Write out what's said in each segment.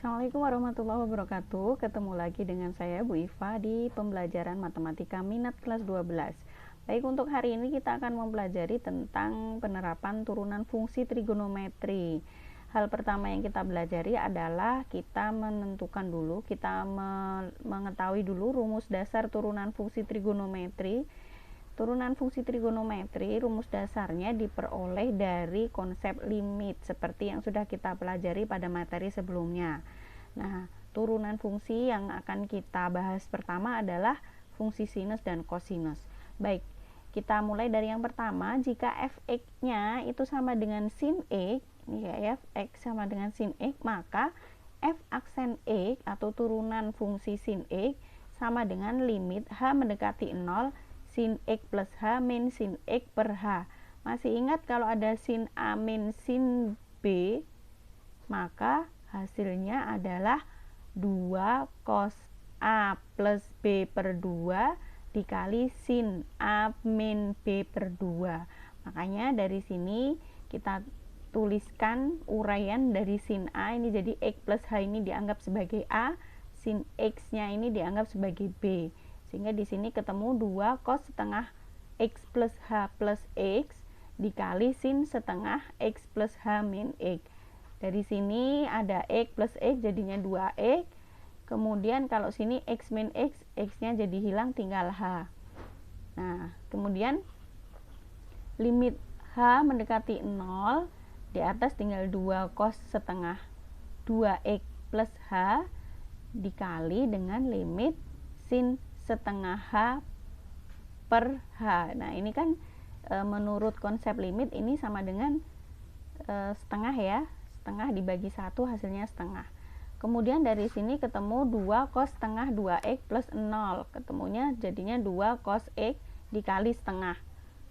Assalamualaikum warahmatullahi wabarakatuh. Ketemu lagi dengan saya Bu Iva di pembelajaran matematika minat kelas 12. Baik, untuk hari ini kita akan mempelajari tentang penerapan turunan fungsi trigonometri. Hal pertama yang kita pelajari adalah kita menentukan dulu, mengetahui dulu rumus dasar turunan fungsi trigonometri. Turunan fungsi trigonometri, rumus dasarnya diperoleh dari konsep limit seperti yang sudah kita pelajari pada materi sebelumnya. Nah, turunan fungsi yang akan kita bahas pertama adalah fungsi sinus dan kosinus. Baik, kita mulai dari yang pertama. Jika fx-nya itu sama dengan sin x, ini ya, fx sama dengan sin x, maka f aksen x atau turunan fungsi sin x sama dengan limit h mendekati 0 sin x plus h min sin x per h. Masih ingat kalau ada sin a min sin b, maka hasilnya adalah 2 cos a plus b per 2 dikali sin a min b per 2. Makanya dari sini kita tuliskan uraian dari sin a ini jadi x plus h ini dianggap sebagai a, sin x nya ini dianggap sebagai b. Sehingga di sini ketemu 2 cos setengah x plus h plus x dikali sin setengah x plus h min x. Dari sini ada x plus x jadinya 2x. Kemudian kalau sini x min x, x-nya jadi hilang tinggal h. Nah, kemudian limit h mendekati 0, di atas tinggal 2 cos setengah 2x plus h dikali dengan limit sin setengah h per h. Nah, ini kan menurut konsep limit ini sama dengan setengah ya, setengah dibagi 1 hasilnya setengah. Kemudian dari sini ketemu 2 cos setengah 2x plus 0, ketemunya jadinya 2 cos x dikali setengah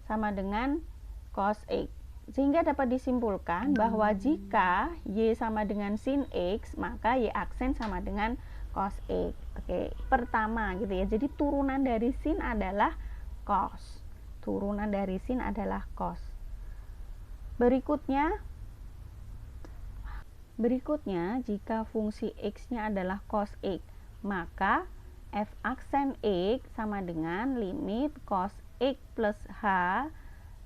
sama dengan cos x. Sehingga dapat disimpulkan bahwa jika y sama dengan sin x, maka y aksen sama dengan cos x. Oke, pertama gitu ya. Jadi turunan dari sin adalah cos. Turunan dari sin adalah cos. Berikutnya, jika fungsi x-nya adalah cos x, maka f aksen x sama dengan limit cos x plus h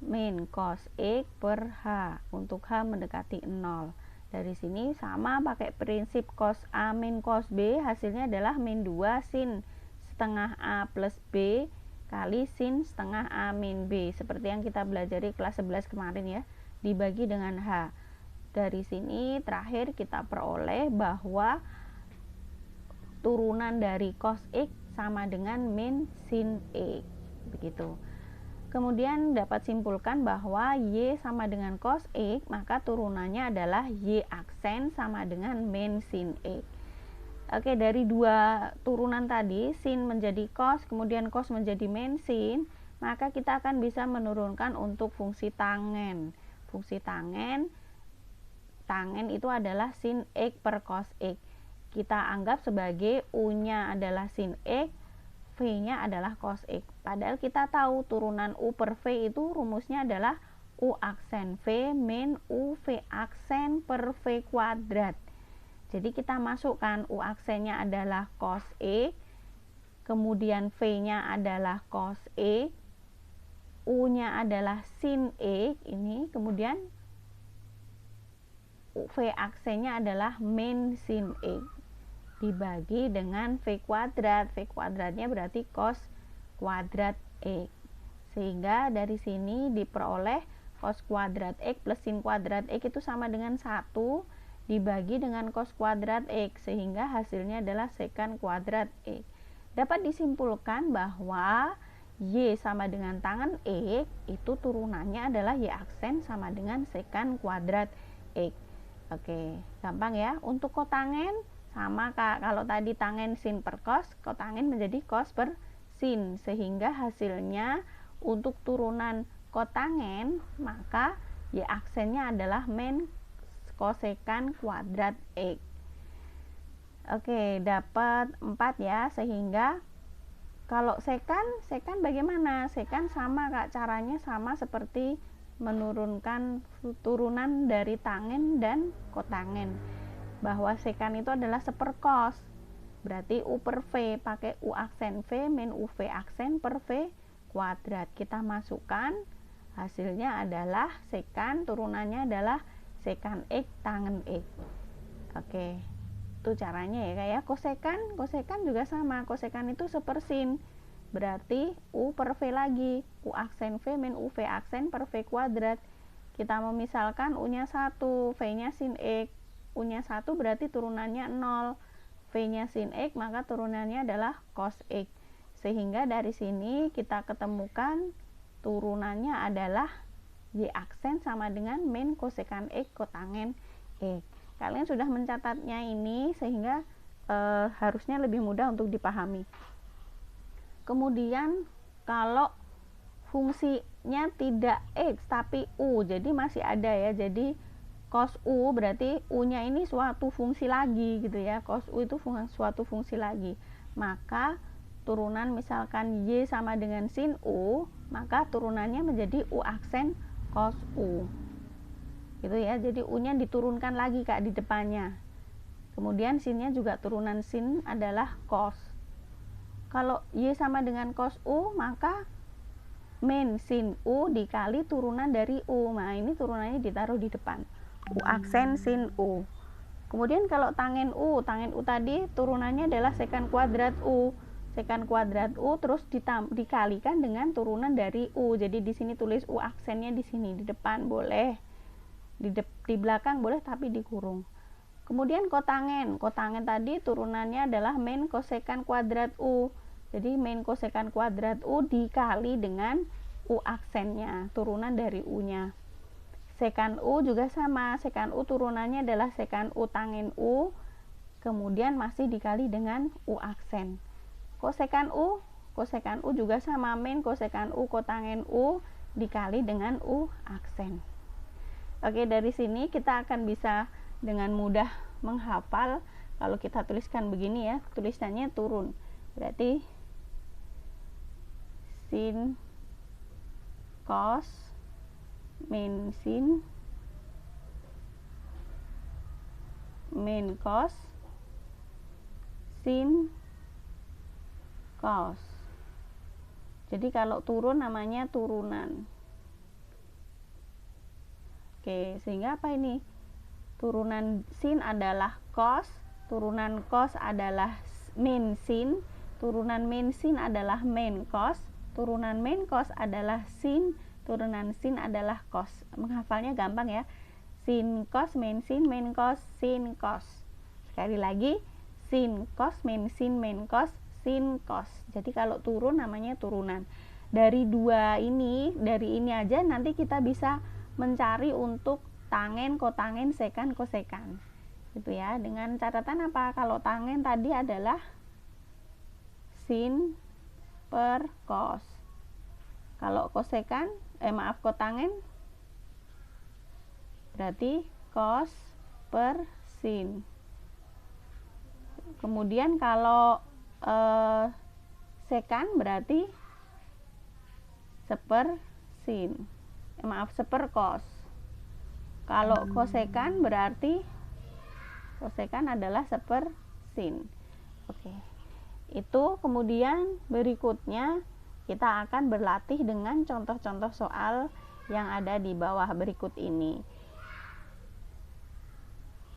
min cos x per h untuk h mendekati 0. Dari sini sama pakai prinsip cos A min cos B, hasilnya adalah min 2 sin setengah A plus B kali sin setengah A min B, seperti yang kita pelajari kelas 11 kemarin ya, dibagi dengan H. Dari sini terakhir kita peroleh bahwa turunan dari cos X sama dengan min sin X, begitu. Kemudian dapat simpulkan bahwa y sama dengan cos x, maka turunannya adalah y aksen sama dengan min sin x. Oke, dari dua turunan tadi, sin menjadi cos, kemudian cos menjadi min sin, maka kita akan bisa menurunkan untuk fungsi tangen. Fungsi tangen itu adalah sin x per cos x. Kita anggap sebagai u-nya adalah sin x, v-nya adalah cos x. Padahal kita tahu turunan u per v itu rumusnya adalah u aksen v min u v aksen per v kuadrat. Jadi kita masukkan u aksennya adalah cos x, kemudian v-nya adalah cos x, u-nya adalah sin x ini, kemudian v aksennya adalah min sin x dibagi dengan v kuadrat. V kuadratnya berarti cos kuadrat x. Sehingga dari sini diperoleh cos kuadrat x plus sin kuadrat x itu sama dengan 1 dibagi dengan cos kuadrat x, sehingga hasilnya adalah secant kuadrat x. Dapat disimpulkan bahwa y sama dengan tangen x itu turunannya adalah y aksen sama dengan secant kuadrat x. Oke, gampang ya. Untuk kotangen sama kalau tadi tangen sin per cos, kotangen menjadi cos per sin, sehingga hasilnya untuk turunan kotangen maka y aksennya adalah min kosekan kuadrat x. Oke, dapat 4 ya. Sehingga kalau sekan bagaimana? Sekan sama Kak, caranya sama seperti menurunkan turunan dari tangen dan kotangen. bahwa sekan itu adalah seperkos. Berarti U per V, pakai U aksen V min UV aksen per V kuadrat. Kita masukkan, hasilnya adalah sekan, turunannya adalah sekan X tangen X. Oke, itu caranya ya kayak kosekan juga sama. Kosekan itu sepersin, berarti U per V lagi, U aksen V min UV aksen per V kuadrat. Kita memisalkan U nya 1, V nya sin X. U nya 1 berarti turunannya 0, V nya sin X, maka turunannya adalah cos X. Sehingga dari sini kita ketemukan turunannya adalah Y aksen sama dengan min kosekan X kotangen X. Kalian sudah mencatatnya ini sehingga harusnya lebih mudah untuk dipahami. Kemudian kalau fungsinya tidak X tapi U, jadi masih ada ya, jadi cos U berarti U nya ini suatu fungsi lagi gitu ya, cos U itu suatu fungsi lagi, maka turunan misalkan Y sama dengan sin U, maka turunannya menjadi U aksen cos U gitu ya. Jadi U nya diturunkan lagi Kak di depannya, kemudian sinnya juga turunan sin adalah cos. Kalau Y sama dengan cos U, maka min sin U dikali turunan dari U. Nah ini turunannya ditaruh di depan, U aksen sin U. Kemudian kalau tangen U tadi turunannya adalah sekan kuadrat U. Sekan kuadrat U terus dikalikan dengan turunan dari U. Jadi di sini tulis U aksennya di sini di depan boleh, di belakang boleh tapi dikurung. Kemudian kotangen tadi turunannya adalah min kosekan kuadrat U. Jadi min kosekan kuadrat U dikali dengan U aksennya, turunan dari U nya. Sekan U juga sama, sekan U turunannya adalah sekan U tangen U, kemudian masih dikali dengan U aksen. Kosekan U juga sama, min kosekan U kotangen U dikali dengan U aksen. Oke, dari sini kita akan bisa dengan mudah menghafal. Kalau kita tuliskan begini ya, tulisannya turun, berarti sin cos min sin min cos sin cos. Jadi kalau turun namanya turunan. Oke, sehingga apa ini? Turunan sin adalah cos, turunan cos adalah min sin, turunan min sin adalah min cos, turunan min cos adalah sin, turunan sin adalah cos. Menghafalnya gampang ya. Sin cos min cos sin cos. Sekali lagi, sin cos min cos sin cos. Jadi kalau turun namanya turunan. Dari ini aja nanti kita bisa mencari untuk tangen, kotangen, sekan, kosekan. Gitu ya. Dengan catatan apa? Kalau tangen tadi adalah sin per cos. Kalau kosekan, kotangen berarti cos per sin. Kemudian kalau sekan berarti seper sin. Seper cos. Kalau kosekan berarti kosekan adalah seper sin. Oke. Itu kemudian berikutnya kita akan berlatih dengan contoh-contoh soal yang ada di bawah berikut ini.